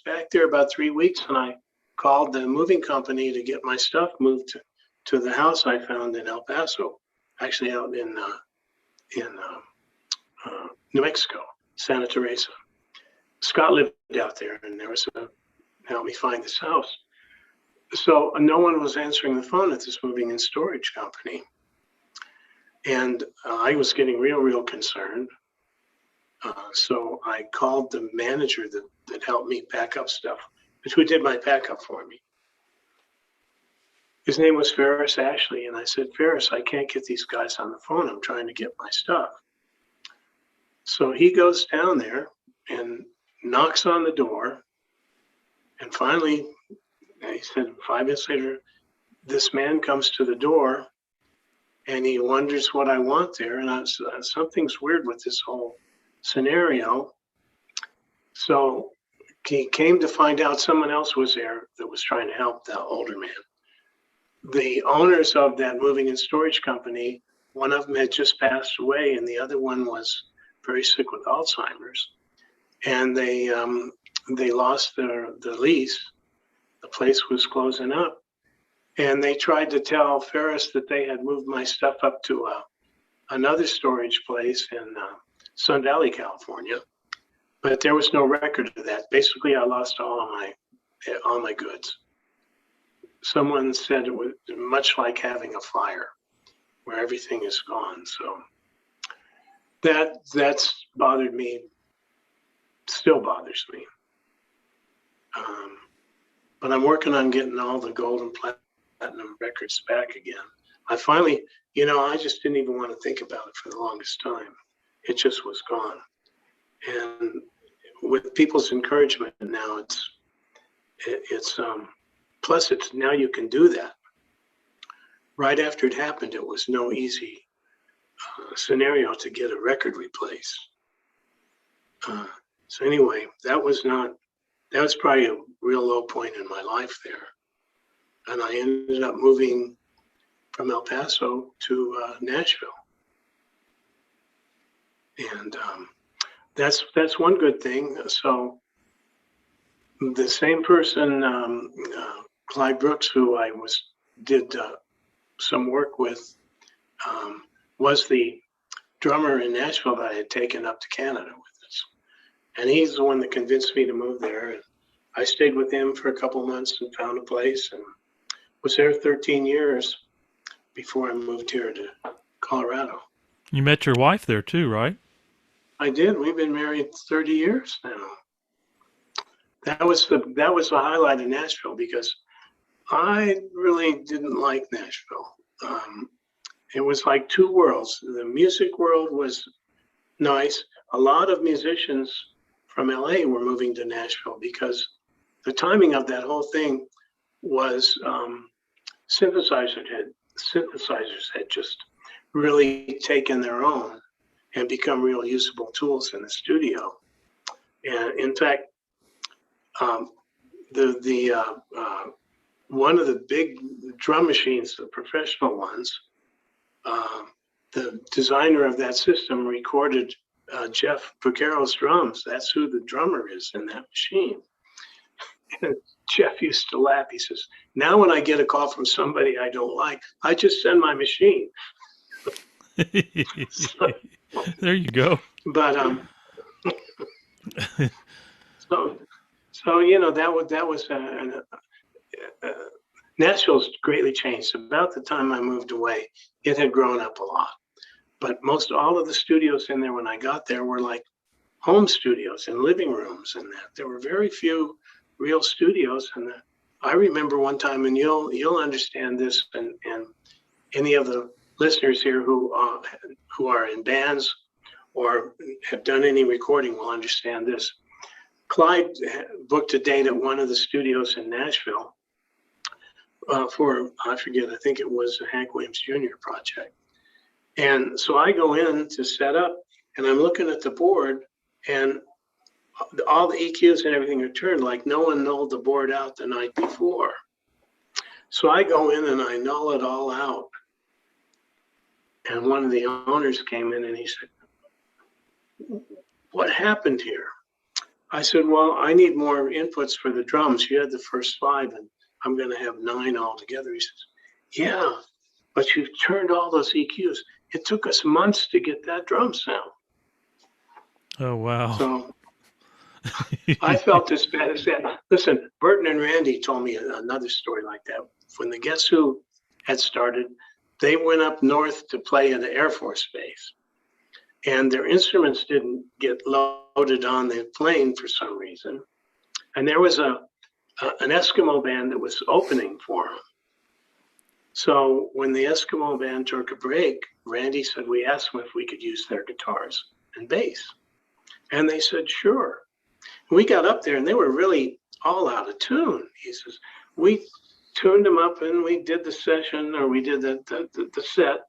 back there about 3 weeks, and called the moving company to get my stuff moved to the house I found in El Paso, actually out in New Mexico, Santa Teresa. Scott lived out there, and there was help me find this house. So no one was answering the phone at this moving and storage company. And I was getting real concerned. So I called the manager that helped me pack up stuff, who did my pack up for me. His name was Ferris Ashley. And I said, Ferris, I can't get these guys on the phone. I'm trying to get my stuff. So he goes down there and knocks on the door. And finally, he said 5 minutes later, this man comes to the door and he wonders what I want there. And something's weird with this whole scenario. So he came to find out someone else was there that was trying to help the older man. The owners of that moving and storage company, one of them had just passed away and the other one was very sick with Alzheimer's. And they lost the lease. The place was closing up. And they tried to tell Ferris that they had moved my stuff up to another storage place in Sun Valley, California. But there was no record of that. Basically, I lost all my goods. Someone said it was much like having a fire where everything is gone. So that's bothered me, still bothers me. But I'm working on getting all the gold and platinum records back again. I finally, I just didn't even want to think about it for the longest time. It just was gone. And with people's encouragement now, it's plus it's now you can do that. Right after it happened, it was no easy scenario to get a record replaced. So anyway, that was probably a real low point in my life there. And I ended up moving from El Paso to Nashville. And that's one good thing. So the same person, Clyde Brooks, who I did some work with, was the drummer in Nashville that I had taken up to Canada with us. And he's the one that convinced me to move there. And I stayed with him for a couple of months and found a place and was there 13 years before I moved here to Colorado. You met your wife there too, right? I did. We've been married 30 years now. That was the highlight of Nashville because I really didn't like Nashville. It was like two worlds. The music world was nice. A lot of musicians from LA were moving to Nashville because the timing of that whole thing was synthesizers had just really taken their own and become real usable tools in the studio. And in fact, one of the big drum machines, the professional ones, the designer of that system recorded Jeff Porcaro's drums. That's who the drummer is in that machine. And Jeff used to laugh. He says, now when I get a call from somebody I don't like, I just send my machine. There you go. But so that was Nashville's greatly changed. About the time I moved away, it had grown up a lot. But most all of the studios in there when I got there were like home studios and living rooms and that. There were very few real studios. And I remember one time, and you'll understand this, and any of the listeners here who are in bands or have done any recording will understand this. Clyde booked a date at one of the studios in Nashville for, I forget, I think it was a Hank Williams Jr. project. And so I go in to set up and I'm looking at the board and all the EQs and everything are turned like no one nulled the board out the night before. So I go in and I null it all out. And one of the owners came in and he said, what happened here? I said, well, I need more inputs for the drums. You had the first 5, and I'm going to have 9 altogether. He says, yeah, but you turned all those EQs. It took us months to get that drum sound. Oh, wow. So I felt as bad as that. Listen, Burton and Randy told me another story like that. When the Guess Who had started, they went up north to play at the Air Force Base. And their instruments didn't get loaded on the plane for some reason. And there was an Eskimo band that was opening for them. So when the Eskimo band took a break, Randy said, we asked them if we could use their guitars and bass. And they said, sure. We got up there and they were really all out of tune. He says, we tuned them up and we did the session, or we did the set,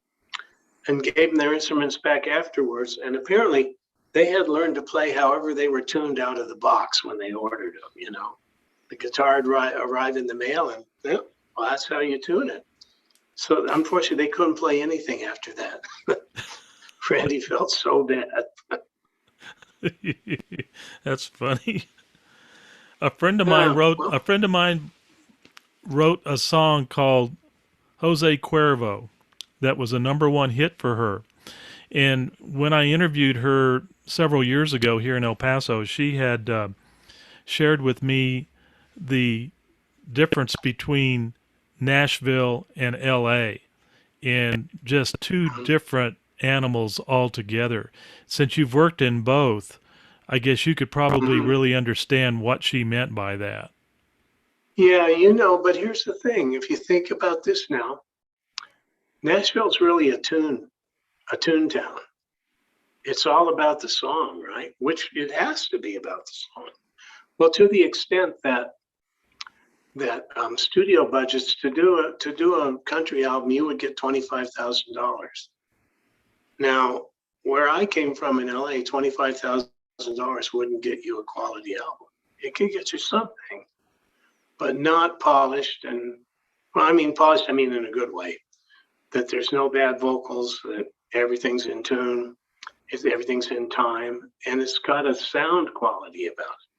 and gave them their instruments back afterwards. And apparently they had learned to play however they were tuned out of the box when they ordered them, you know. The guitar would arrive in the mail, and well, that's how you tune it. So unfortunately, they couldn't play anything after that. Randy felt so bad. That's funny. A friend of mine wrote a song called Jose Cuervo that was a #1 hit for her. And when I interviewed her several years ago here in El Paso, she had shared with me the difference between Nashville and L.A. and just two different animals altogether. Since you've worked in both, I guess you could probably really understand what she meant by that. Yeah, you know, but here's the thing. If you think about this now, Nashville's really a tune town. It's all about the song, right? Which it has to be about the song. Well, to the extent that studio budgets to do a country album, you would get $25,000. Now, where I came from in LA, $25,000 wouldn't get you a quality album. It could get you something, but not polished. And well, I mean polished, I mean in a good way. That there's no bad vocals, that everything's in tune, everything's in time, and it's got a sound quality about it.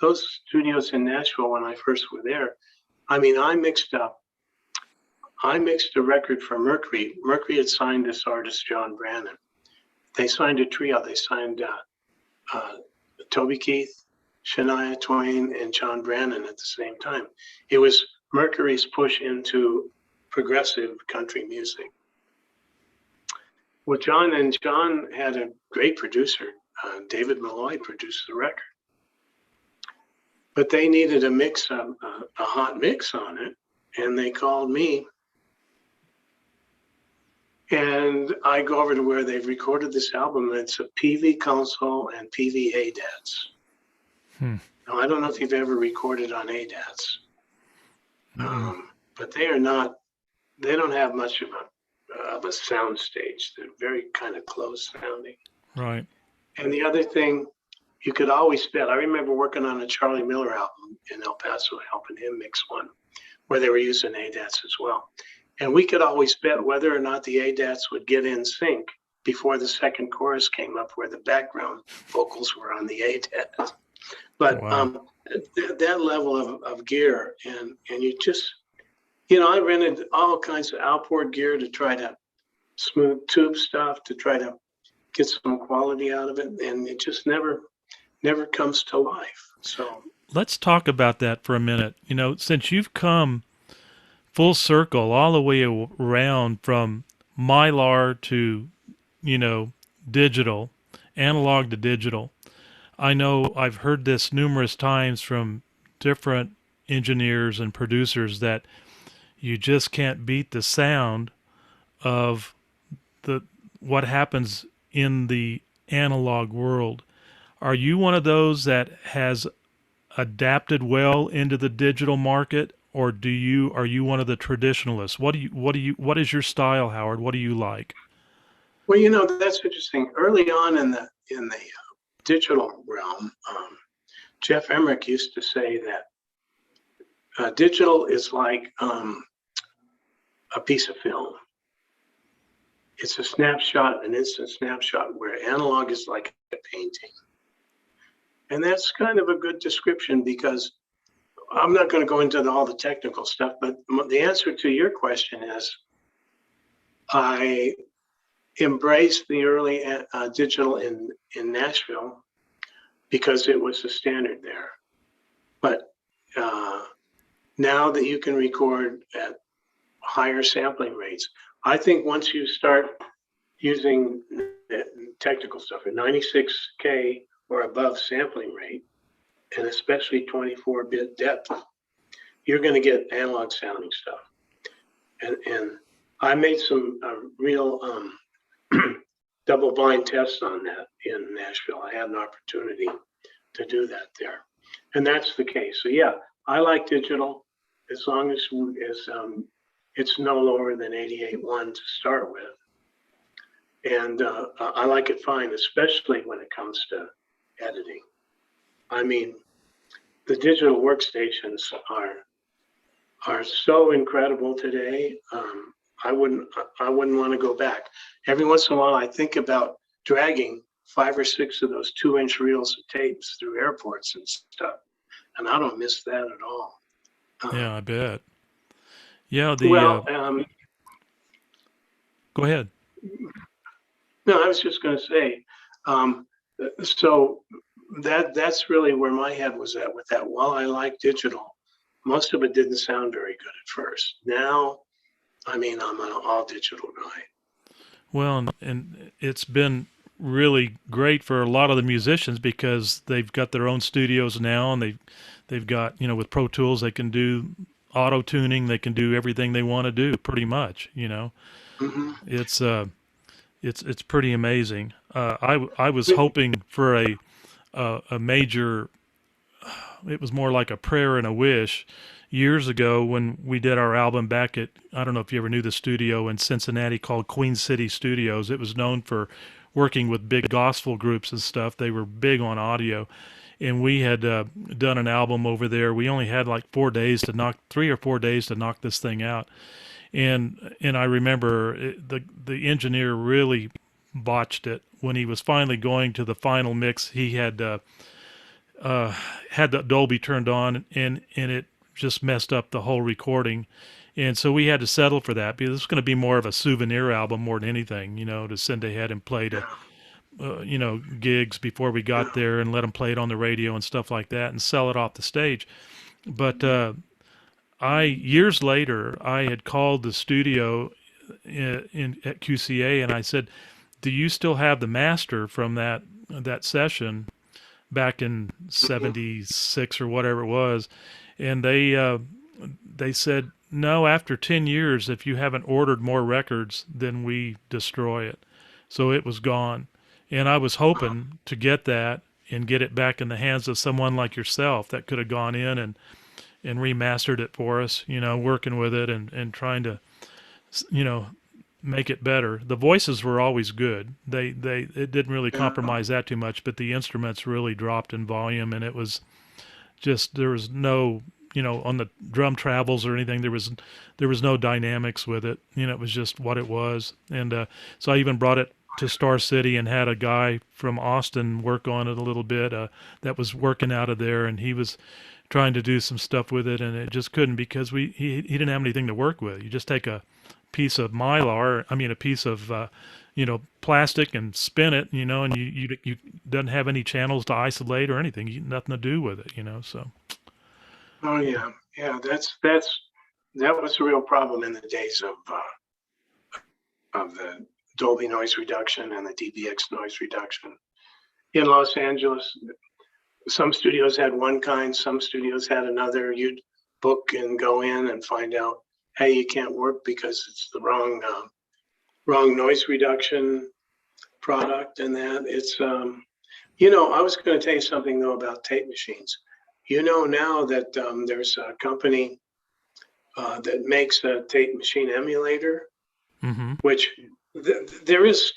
Those studios in Nashville, when I first were there, I mean, I mixed a record for Mercury. Mercury had signed this artist, John Brannon. They signed a trio. They signed Toby Keith, Shania Twain, and John Brannon at the same time. It was Mercury's push into progressive country music. Well, John had a great producer. David Malloy produced the record. But they needed a mix, a hot mix on it, and they called me. And I go over to where they've recorded this album, and it's a PV console and PV ADATs. Now, I don't know if you've ever recorded on ADATs, but they don't have much of a sound stage. They're very kind of close sounding. Right. And the other thing, you could always bet. I remember working on a Charlie Miller album in El Paso, helping him mix one, where they were using ADATs as well. And we could always bet whether or not the ADATs would get in sync before the second chorus came up, where the background vocals were on the ADATs. But wow. That level of gear, and you just, you know, I rented all kinds of outboard gear to try to smooth tube stuff, to try to get some quality out of it, and it just never comes to life. So let's talk about that for a minute. You know, since you've come full circle all the way around from Mylar to, you know, digital, analog to digital, I know I've heard this numerous times from different engineers and producers that you just can't beat the sound of what happens in the analog world. Are you one of those that has adapted well into the digital market, or are you one of the traditionalists? What is your style, Howard? What do you like? Well, you know, that's interesting. Early on in the digital realm, Jeff Emmerich used to say that digital is like a piece of film. It's a snapshot, an instant snapshot, where analog is like a painting. And that's kind of a good description, because I'm not going to go into all the technical stuff, but the answer to your question is I embraced the early digital in Nashville because it was the standard there. But now that you can record at higher sampling rates, I think once you start using technical stuff at 96K or above sampling rate, and especially 24-bit depth, you're going to get analog sounding stuff. And I made some real double blind tests on that in Nashville. I had an opportunity to do that there. And that's the case. So yeah, I like digital as long as it's no lower than 88.1 to start with. And I like it fine, especially when it comes to editing. I mean, the digital workstations are so incredible today. I wouldn't want to go back. Every once in a while, I think about dragging 5 or 6 of those 2-inch reels of tapes through airports and stuff, and I don't miss that at all. Yeah, I bet. Yeah, go ahead. No, I was just going to say, so that's really where my head was at with that. While I like digital, most of it didn't sound very good at first. Now, I mean, I'm an all digital guy. Well, and it's been really great for a lot of the musicians because they've got their own studios now, and they've got, with Pro Tools, they can do auto tuning, they can do everything they want to do pretty much, Mm-hmm. It's pretty amazing. I was hoping for a major, it was more like a prayer and a wish years ago when we did our album back at, I don't know if you ever knew the studio in Cincinnati called Queen City Studios. It was known for working with big gospel groups and stuff. They were big on audio. And we had done an album over there. We only had like 3 or 4 days to knock this thing out. And I remember the engineer really botched it when he was finally going to the final mix. He had the Dolby turned on, and it just messed up the whole recording. And so we had to settle for that because it's going to be more of a souvenir album more than anything, to send ahead and play to, gigs before we got there and let them play it on the radio and stuff like that and sell it off the stage. But years later, I had called the studio at QCA and I said, "Do you still have the master from that session back in '76 or whatever it was?" And they said, "No, after 10 years, if you haven't ordered more records, then we destroy it." So it was gone. And I was hoping to get that and get it back in the hands of someone like yourself that could have gone in and remastered it for us, working with it and trying to, make it better. The voices were always good. It didn't really compromise that too much, but the instruments really dropped in volume, and it was just, there was no, on the drum travels or anything, there was no dynamics with it. It was just what it was. And so I even brought it to Star City and had a guy from Austin work on it a little bit that was working out of there, and he was trying to do some stuff with it, and it just couldn't because he didn't have anything to work with. You just take a piece of a piece of plastic and spin it, and you doesn't have any channels to isolate or anything. Nothing to do with it, so. Oh yeah, that was a real problem in the days of the Dolby noise reduction and the DBX noise reduction in Los Angeles. Some studios had one kind, some studios had another. You'd book and go in and find out, hey, you can't work because it's the wrong noise reduction product. And that it's, I was going to tell you something though about tape machines. Now that there's a company that makes a tape machine emulator, mm-hmm. which there's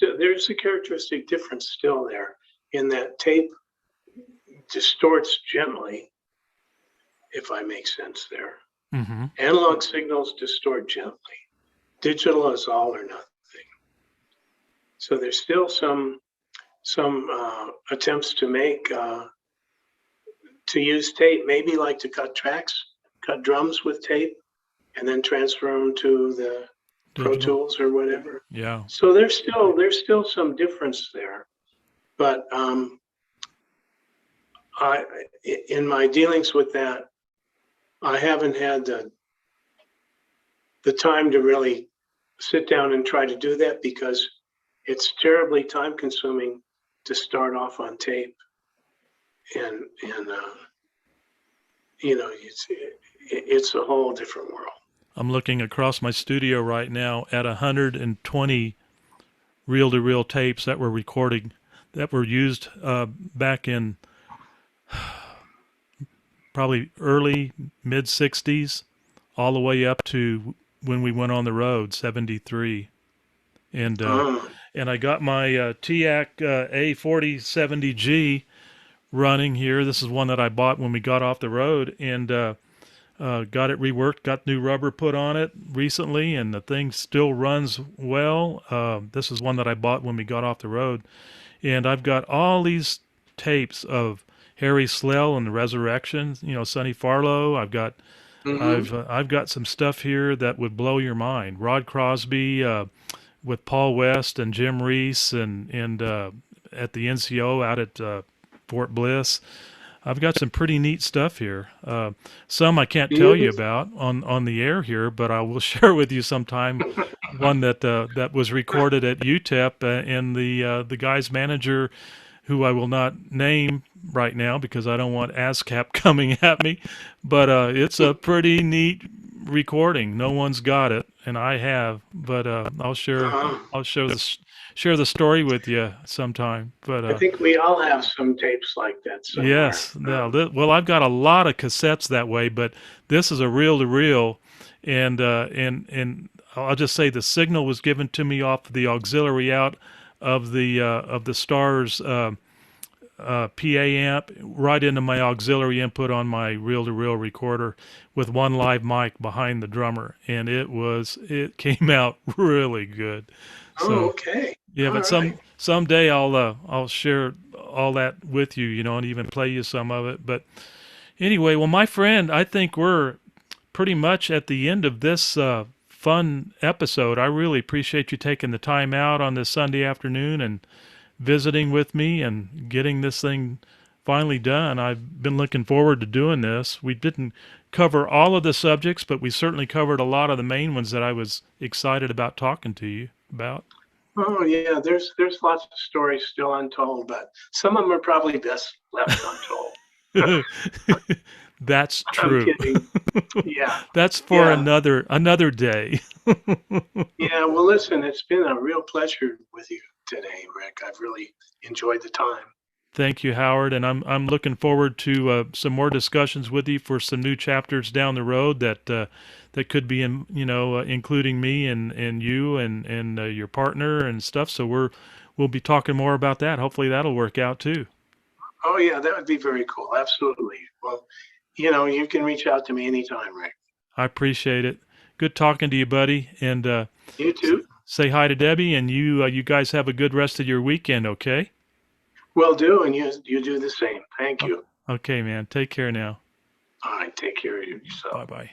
a characteristic difference still there in that tape distorts gently, if I make sense there. Mm-hmm. Analog signals distort gently. Digital is all or nothing. So there's still some attempts to make to use tape, maybe like to cut tracks, cut drums with tape, and then transfer them to the Pro Digital. Tools or whatever. Yeah. So there's still some difference there, but in my dealings with that, I haven't had the time to really sit down and try to do that because it's terribly time consuming to start off on tape, and it's a whole different world. I'm looking across my studio right now at 120 reel-to-reel tapes that were used back in probably early mid 60s, all the way up to when we went on the road, 73. And I got my TAC A4070G running here. This is one that I bought when we got off the road, and got it reworked, got new rubber put on it recently, and the thing still runs well. This is one that I bought when we got off the road, and I've got all these tapes of Harry Slell and the Resurrection, Sonny Farlow. I've got some stuff here that would blow your mind. Rod Crosby with Paul West and Jim Reese and at the NCO out at Fort Bliss. I've got some pretty neat stuff here. Some I can't tell you about on the air here, but I will share with you sometime. One that was recorded at UTEP, and the guy's manager, who I will not name right now because I don't want ASCAP coming at me, but it's a pretty neat recording. No one's got it, and I have, but I'll share the story with you sometime. But I think we all have some tapes like that somewhere. Yes. Well, I've got a lot of cassettes that way, but this is a reel-to-reel, and I'll just say the signal was given to me off the auxiliary out of the Stars PA amp right into my auxiliary input on my reel-to-reel recorder with one live mic behind the drummer, and it came out really good. So, okay. Yeah, all but right. someday I'll share all that with you, and even play you some of it. But anyway, well, my friend, I think we're pretty much at the end of this fun episode. I really appreciate you taking the time out on this Sunday afternoon and visiting with me and getting this thing finally done. I've been looking forward to doing this. We didn't cover all of the subjects, but we certainly covered a lot of the main ones that I was excited about talking to you about. Oh yeah, there's lots of stories still untold, but some of them are probably best left untold. That's true. I'm kidding. Yeah. That's for Yeah. another day. Yeah, well, listen, it's been a real pleasure with you today, Rick. I've really enjoyed the time. Thank you, Howard, and I'm looking forward to some more discussions with you for some new chapters down the road that could be including me and you and your partner and stuff. So we'll be talking more about that. Hopefully that'll work out too. Oh yeah, that would be very cool. Absolutely. Well, you can reach out to me anytime, Rick. I appreciate it. Good talking to you, buddy. And You too. say hi to Debbie, and you guys have a good rest of your weekend, okay? Will do, and you do the same. Thank you. Okay, man. Take care now. All right, take care of yourself. Bye-bye.